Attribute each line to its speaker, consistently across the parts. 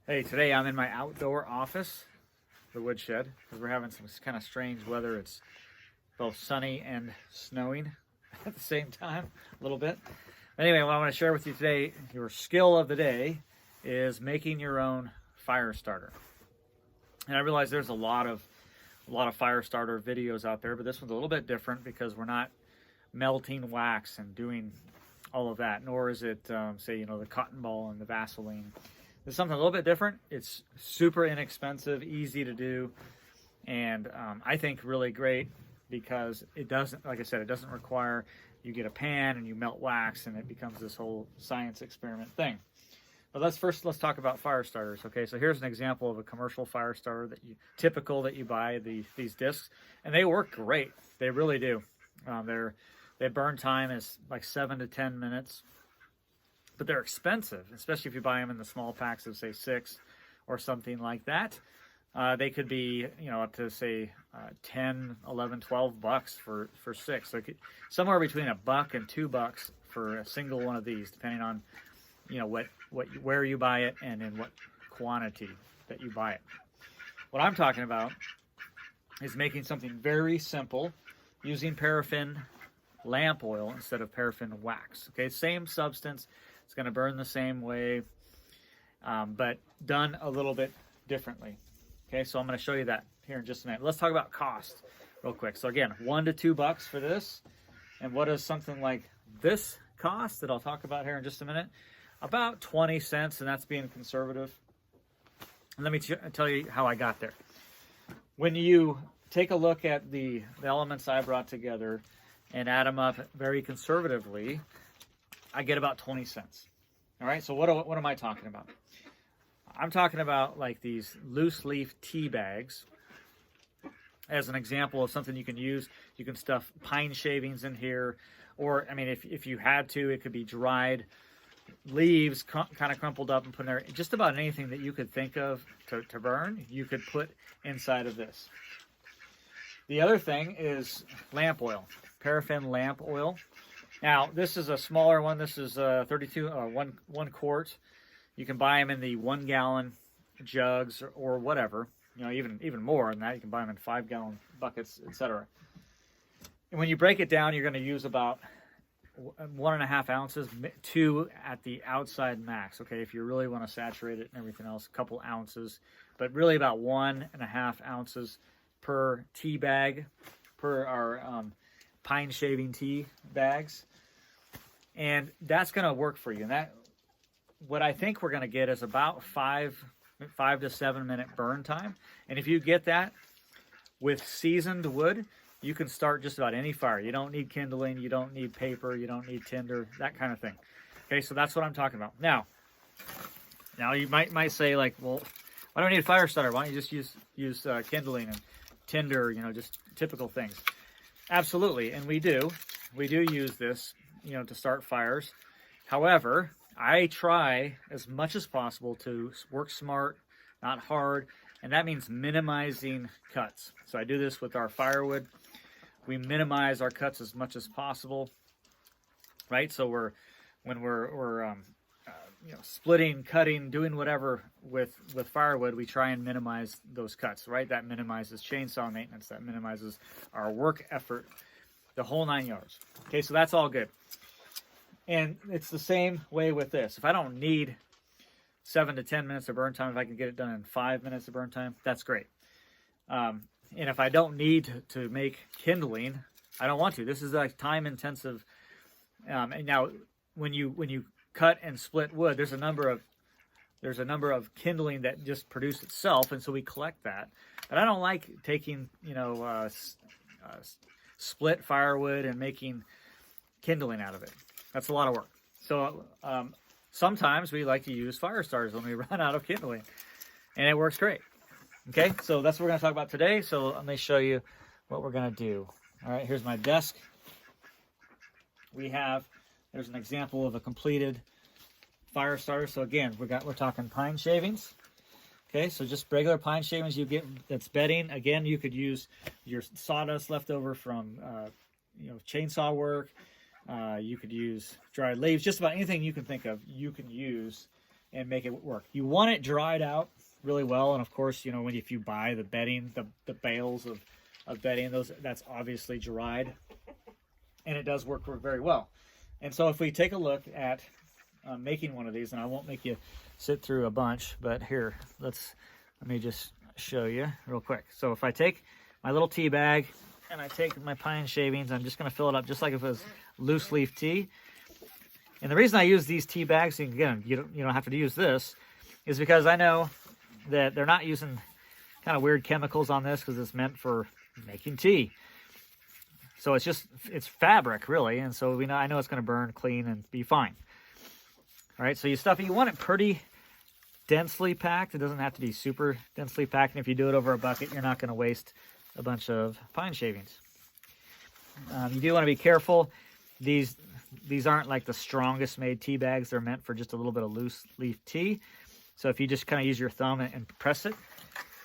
Speaker 1: Hey, today I'm in my outdoor office, the woodshed, because we're having some kind of strange weather. It's both sunny and snowing at the same time, a little bit. Anyway, what I want to share with you today, your skill of the day, is making your own fire starter. And I realize there's a lot of fire starter videos out there, but this one's a little bit different because we're not melting wax and doing all of that, nor is it, say, the cotton ball and the Vaseline. It's something a little bit different. It's super inexpensive, easy to do, and I think really great because it doesn't, like I said, it doesn't require you get a pan and you melt wax and it becomes this whole science experiment thing. But let's talk about fire starters. Okay, so here's an example of a commercial fire starter typical that you buy these discs, and they work great. They really do. Their burn time is like 7 to 10 minutes. But they're expensive, especially if you buy them in the small packs of, say, 6 or something like that. They could be, up to, say, 10, 11, 12 bucks for 6. So somewhere between $1 and $2 for a single one of these, depending on, where you buy it and in what quantity that you buy it. What I'm talking about is making something very simple using paraffin lamp oil instead of paraffin wax. Okay, same substance. It's going to burn the same way, but done a little bit differently. Okay, so I'm going to show you that here in just a minute. Let's talk about cost real quick. So again, $1 to $2 for this. And what does something like this cost that I'll talk about here in just a minute? About 20 cents, and that's being conservative. And let me tell you how I got there. When you take a look at the elements I brought together and add them up very conservatively, I get about 20 cents. All right, so what am I talking about? I'm talking about like these loose leaf tea bags as an example of something you can use. You can stuff pine shavings in here, or, I mean, if you had to, it could be dried leaves kind of crumpled up and put in there. Just about anything that you could think of to burn, you could put inside of this. The other thing is lamp oil, paraffin lamp oil. Now, this is a smaller one. This is 1 quart. You can buy them in the 1 gallon jugs or whatever. Even more than that. You can buy them in 5 gallon buckets, etc. And when you break it down, you're going to use about 1.5 ounces, 2 at the outside max. Okay, if you really want to saturate it and everything else, a couple ounces, but really about 1.5 ounces per tea bag, per our pine shaving tea bags. And that's going to work for you. And what I think we're going to get is about 5 to 7 minute burn time. And if you get that with seasoned wood, you can start just about any fire. You don't need kindling, you don't need paper, you don't need tinder, that kind of thing. Okay, so that's what I'm talking about. Now you might say, like, well, why do I need a fire starter? Why don't you just use kindling and tinder, just typical things. Absolutely, and we do use this, to start fires. However, I try as much as possible to work smart, not hard, and that means minimizing cuts. So I do this with our firewood. We minimize our cuts as much as possible, right? So when we're splitting, cutting, doing whatever with firewood, we try and minimize those cuts, right? That minimizes chainsaw maintenance. That minimizes our work effort, the whole 9 yards. Okay, so that's all good. And it's the same way with this. If I don't need 7 to 10 minutes of burn time, if I can get it done in 5 minutes of burn time, that's great. And if I don't need to make kindling, I don't want to. This is like time intensive. And now when you cut and split wood, there's a number of kindling that just produce itself, and so we collect that. But I don't like taking split firewood and making kindling out of it. That's a lot of work. So sometimes we like to use fire starters when we run out of kindling, and it works great. Okay, so that's what we're going to talk about today. So let me show you what we're going to do. All right, here's my desk. There's an example of a completed fire starter. So again, we're talking pine shavings. Okay, so just regular pine shavings you get that's bedding. Again, you could use your sawdust left over from chainsaw work. You could use dried leaves, just about anything you can think of, you can use and make it work. You want it dried out really well, and of course, you know, if you buy the bedding, the bales of bedding, that's obviously dried, and it does work very well. And so if we take a look at making one of these, and I won't make you sit through a bunch, but here, let me just show you real quick. So if I take my little tea bag and I take my pine shavings, I'm just going to fill it up just like if it was loose leaf tea. And the reason I use these tea bags, and again, you don't have to use this, is because I know that they're not using kind of weird chemicals on this because it's meant for making tea. So it's fabric really, and so I know it's going to burn clean and be fine. All right, so you want it pretty densely packed. It doesn't have to be super densely packed, and if you do it over a bucket, you're not going to waste a bunch of pine shavings. You do want to be careful. These aren't like the strongest made tea bags. They're meant for just a little bit of loose leaf tea. So if you just kind of use your thumb and press it,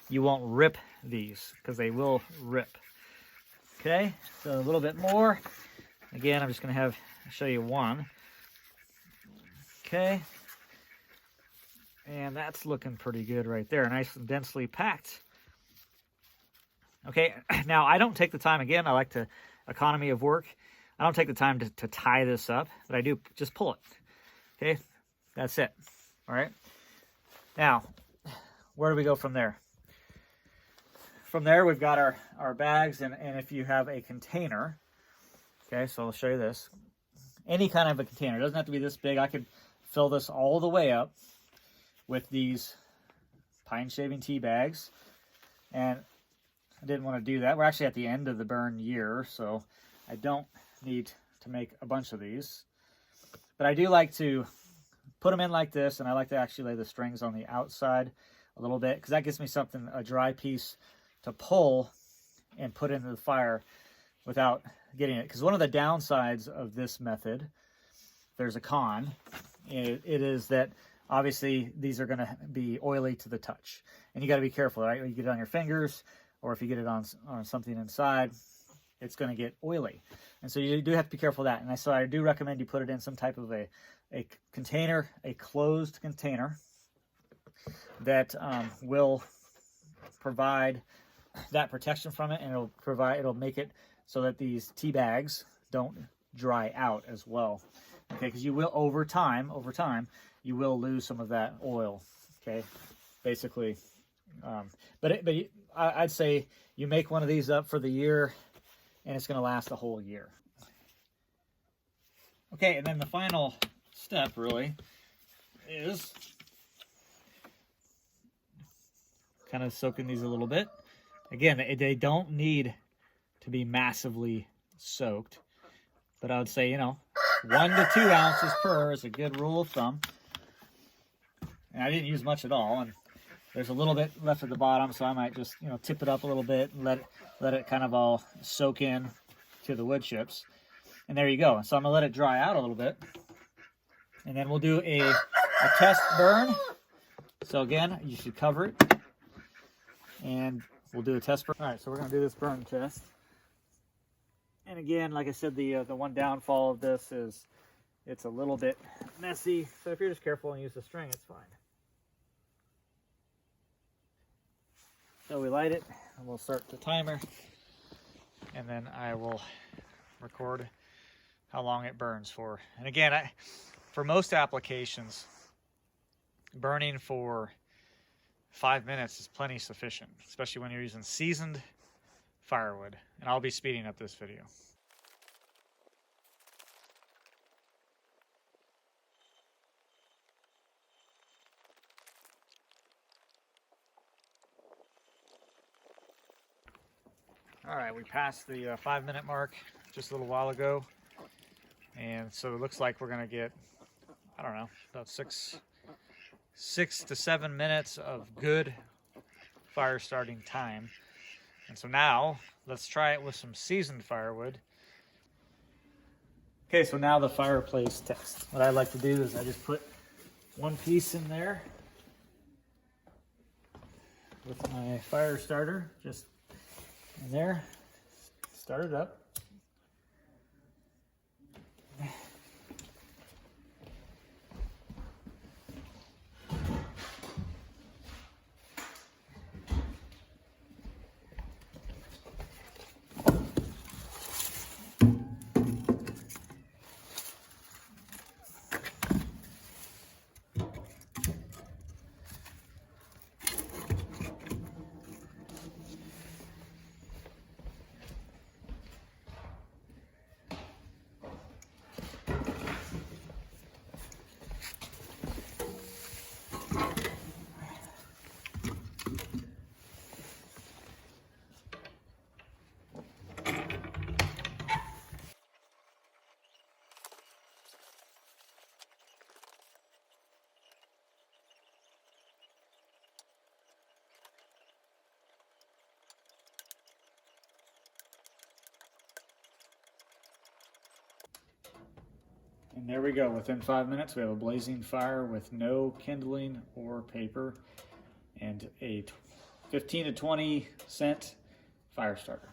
Speaker 1: you won't rip these because they will rip. Okay, so a little bit more. Again, I'm just going to show you one. Okay, and that's looking pretty good right there. Nice and densely packed. Okay, now I don't take the time, again, I like to economy of work. I don't take the time to tie this up, but I do just pull it. Okay, that's it. All right. Now, where do we go from there? From there, we've got our bags, and if you have a container, okay, so I'll show you this. Any kind of a container. It doesn't have to be this big. I could fill this all the way up with these pine shaving tea bags, and I didn't want to do that. We're actually at the end of the burn year, so I don't need to make a bunch of these. But I do like to put them in like this, and I like to actually lay the strings on the outside a little bit because that gives me something, a dry piece to pull and put into the fire without getting it. Because one of the downsides of this method, there's a con, it is that obviously these are going to be oily to the touch. And you got to be careful, right? You get it on your fingers, or if you get it on something inside, it's going to get oily. And so you do have to be careful of that. And so I do recommend you put it in some type of a container, a closed container that will provide that protection from it, and it'll make it so that these tea bags don't dry out as well. Okay, because you will over time you will lose some of that oil. Okay, basically, but I'd say you make one of these up for the year, and it's going to last a whole year. Okay, and then the final step really is kind of soaking these a little bit. Again, they don't need to be massively soaked, but I would say, 1 to 2 ounces per is a good rule of thumb. And I didn't use much at all, and there's a little bit left at the bottom, so I might just, tip it up a little bit and let it kind of all soak in to the wood chips. And there you go. So I'm gonna let it dry out a little bit, and then we'll do a test burn. So again, you should cover it, and we'll do a test burn. All right, so we're gonna do this burn test. And again, like I said, the one downfall of this is it's a little bit messy. So if you're just careful and use the string, it's fine. So we light it, and we'll start the timer, and then I will record how long it burns for. And again, for most applications, burning for 5 minutes is plenty sufficient, especially when you're using seasoned firewood. And I'll be speeding up this video. All right, we passed the 5-minute mark just a little while ago. And so it looks like we're gonna get, I don't know, about six to 7 minutes of good fire starting time. And so now let's try it with some seasoned firewood. Okay, so now the fireplace test. What I like to do is I just put one piece in there with my fire starter, just in there, start it up. And there we go. Within 5 minutes, we have a blazing fire with no kindling or paper and a 15 to 20 cent fire starter.